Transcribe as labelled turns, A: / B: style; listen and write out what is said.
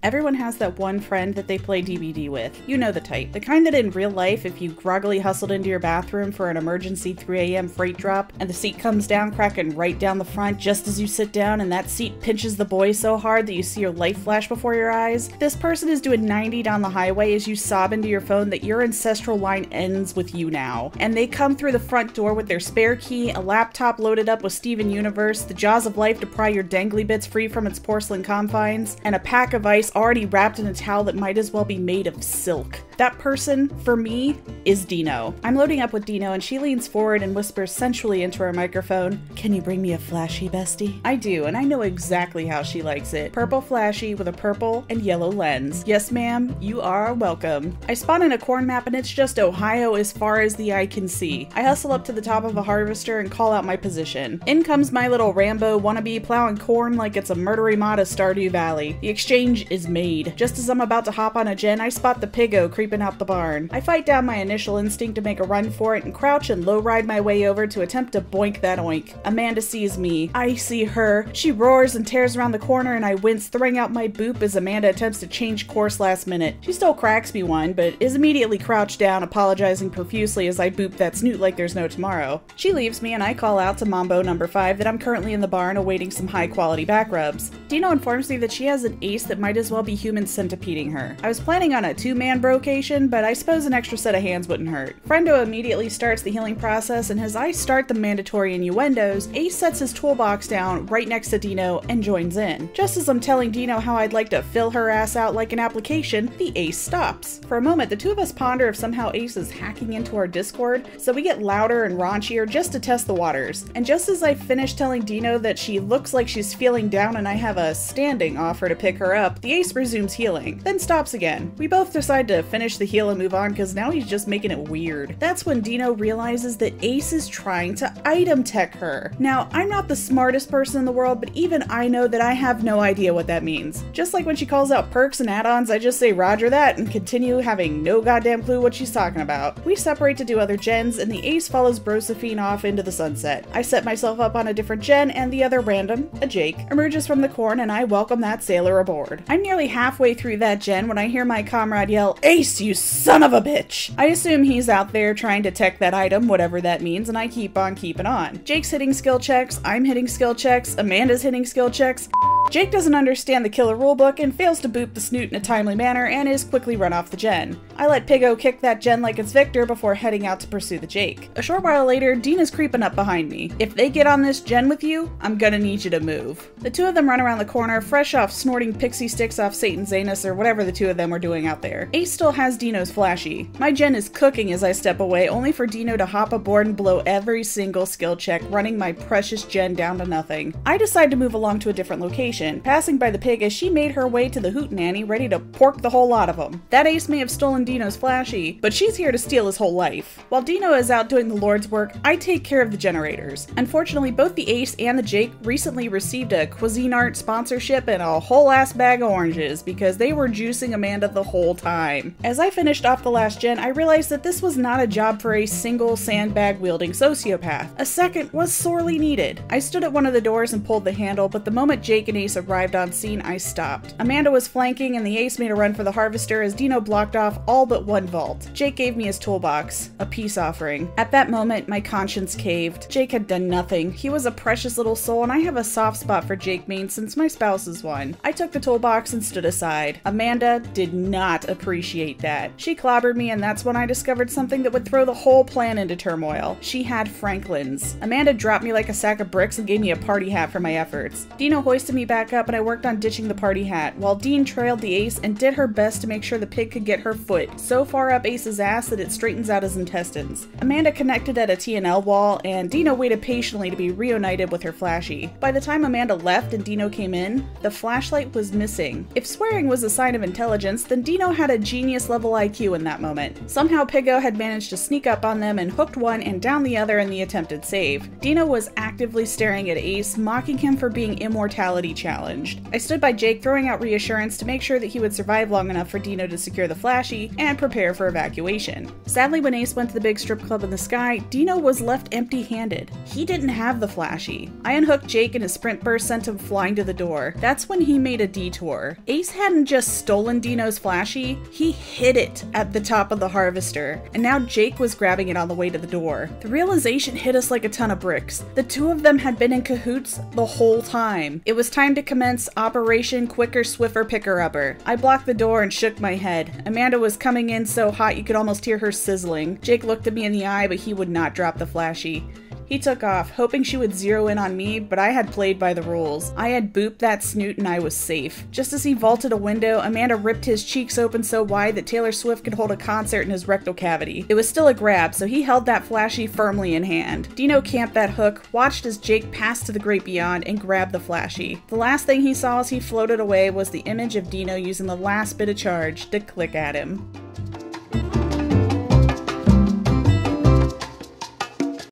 A: Everyone has that one friend that they play DBD with. You know the type. The kind that in real life, if you groggily hustled into your bathroom for an emergency 3 a.m. freight drop, and the seat comes down cracking right down the front just as you sit down, and that seat pinches the boy so hard that you see your life flash before your eyes, this person is doing 90 down the highway as you sob into your phone that your ancestral line ends with you now. And they come through the front door with their spare key, a laptop loaded up with Steven Universe, the jaws of life to pry your dangly bits free from its porcelain confines, and a pack of ice already wrapped in a towel that might as well be made of silk. That person, for me, is Deenoh. I'm loading up with Deenoh and she leans forward and whispers sensually into her microphone, "Can you bring me a flashy, bestie?" I do, and I know exactly how she likes it. Purple flashy with a purple and yellow lens. Yes ma'am, you are welcome. I spawn in a corn map and it's just Ohio as far as the eye can see. I hustle up to the top of a harvester and call out my position. In comes my little Rambo wannabe plowing corn like it's a murdery mod of Stardew Valley. The exchange is made. Just as I'm about to hop on a gen, I spot the piggo creeping out the barn. I fight down my initial instinct to make a run for it and crouch and low-ride my way over to attempt to boink that oink. Amanda sees me. I see her. She roars and tears around the corner and I wince, throwing out my boop as Amanda attempts to change course last minute. She still cracks me one, but is immediately crouched down, apologizing profusely as I boop that snoot like there's no tomorrow. She leaves me and I call out to Mambo number 5 that I'm currently in the barn awaiting some high-quality back rubs. Deenoh informs me that she has an ace that might as well be human centipeding her. I was planning on a two-man brocation, but I suppose an extra set of hands wouldn't hurt. Friendo immediately starts the healing process, and as I start the mandatory innuendos, Ace sets his toolbox down right next to Deenoh and joins in. Just as I'm telling Deenoh how I'd like to fill her ass out like an application, the Ace stops. For a moment, the two of us ponder if somehow Ace is hacking into our Discord, so we get louder and raunchier just to test the waters. And just as I finish telling Deenoh that she looks like she's feeling down and I have a standing offer to pick her up, the Ace resumes healing, then stops again. We both decide to finish the heal and move on because now he's just making it weird. That's when Deenoh realizes that Ace is trying to item tech her. Now, I'm not the smartest person in the world, but even I know that I have no idea what that means. Just like when she calls out perks and add-ons, I just say roger that and continue having no goddamn clue what she's talking about. We separate to do other gens and the Ace follows Brosephine off into the sunset. I set myself up on a different gen and the other random, a Jake, emerges from the corn and I welcome that sailor aboard. I'm nearly halfway through that gen when I hear my comrade yell, "Ace, you son of a bitch!" I assume he's out there trying to tech that item, whatever that means, and I keep on keeping on. Jake's hitting skill checks, I'm hitting skill checks, Amanda's hitting skill checks. Jake doesn't understand the killer rulebook and fails to boop the snoot in a timely manner and is quickly run off the gen. I let Piggo kick that gen like it's Victor before heading out to pursue the Jake. A short while later, Deenah's creeping up behind me. If they get on this gen with you, I'm gonna need you to move. The two of them run around the corner, fresh off snorting pixie sticks off Satan's anus or whatever the two of them were doing out there. Ace still has Deenoh's flashy. My gen is cooking as I step away, only for Deenoh to hop aboard and blow every single skill check, running my precious gen down to nothing. I decide to move along to a different location, passing by the pig as she made her way to the hootenanny, ready to pork the whole lot of them. That Ace may have stolen Deenoh's flashy, but she's here to steal his whole life. While Deenoh is out doing the Lord's work, I take care of the generators. Unfortunately, both the Ace and the Jake recently received a Cuisinart sponsorship and a whole ass bag of oranges because they were juicing Amanda the whole time. As I finished off the last gen, I realized that this was not a job for a single sandbag wielding sociopath. A second was sorely needed. I stood at one of the doors and pulled the handle, but the moment Jake and Ace arrived on scene, I stopped. Amanda was flanking and the Ace made a run for the harvester as Deenoh blocked off all but one vault. Jake gave me his toolbox, a peace offering. At that moment, my conscience caved. Jake had done nothing. He was a precious little soul and I have a soft spot for Jake main since my spouse is one. I took the toolbox and stood aside. Amanda did not appreciate that. She clobbered me and that's when I discovered something that would throw the whole plan into turmoil. She had Franklin's. Amanda dropped me like a sack of bricks and gave me a party hat for my efforts. Deenoh hoisted me back up and I worked on ditching the party hat, while Dean trailed the Ace and did her best to make sure the pig could get her foot so far up Ace's ass that it straightens out his intestines. Amanda connected at a T&L wall, and Deenoh waited patiently to be reunited with her flashy. By the time Amanda left and Deenoh came in, the flashlight was missing. If swearing was a sign of intelligence, then Deenoh had a genius level IQ in that moment. Somehow Piggo had managed to sneak up on them and hooked one and down the other in the attempted save. Deenoh was actively staring at Ace, mocking him for being immortality challenged. I stood by Jake, throwing out reassurance to make sure that he would survive long enough for Deenoh to secure the flashie and prepare for evacuation. Sadly, when Ace went to the big strip club in the sky, Deenoh was left empty-handed. He didn't have the flashie. I unhooked Jake and his sprint burst sent him flying to the door. That's when he made a detour. Ace hadn't just stolen Deenoh's flashie, he hid it at the top of the harvester, and now Jake was grabbing it on the way to the door. The realization hit us like a ton of bricks. The two of them had been in cahoots the whole time. It was time to commence Operation Quicker Swiffer Picker-Upper. I blocked the door and shook my head. Amanda was coming in so hot you could almost hear her sizzling. Jake looked at me in the eye, but he would not drop the flashie. He took off, hoping she would zero in on me, but I had played by the rules. I had booped that snoot and I was safe. Just as he vaulted a window, Amanda ripped his cheeks open so wide that Taylor Swift could hold a concert in his rectal cavity. It was still a grab, so he held that flashie firmly in hand. Deenoh camped that hook, watched as Jake passed to the great beyond, and grabbed the flashie. The last thing he saw as he floated away was the image of Deenoh using the last bit of charge to click at him.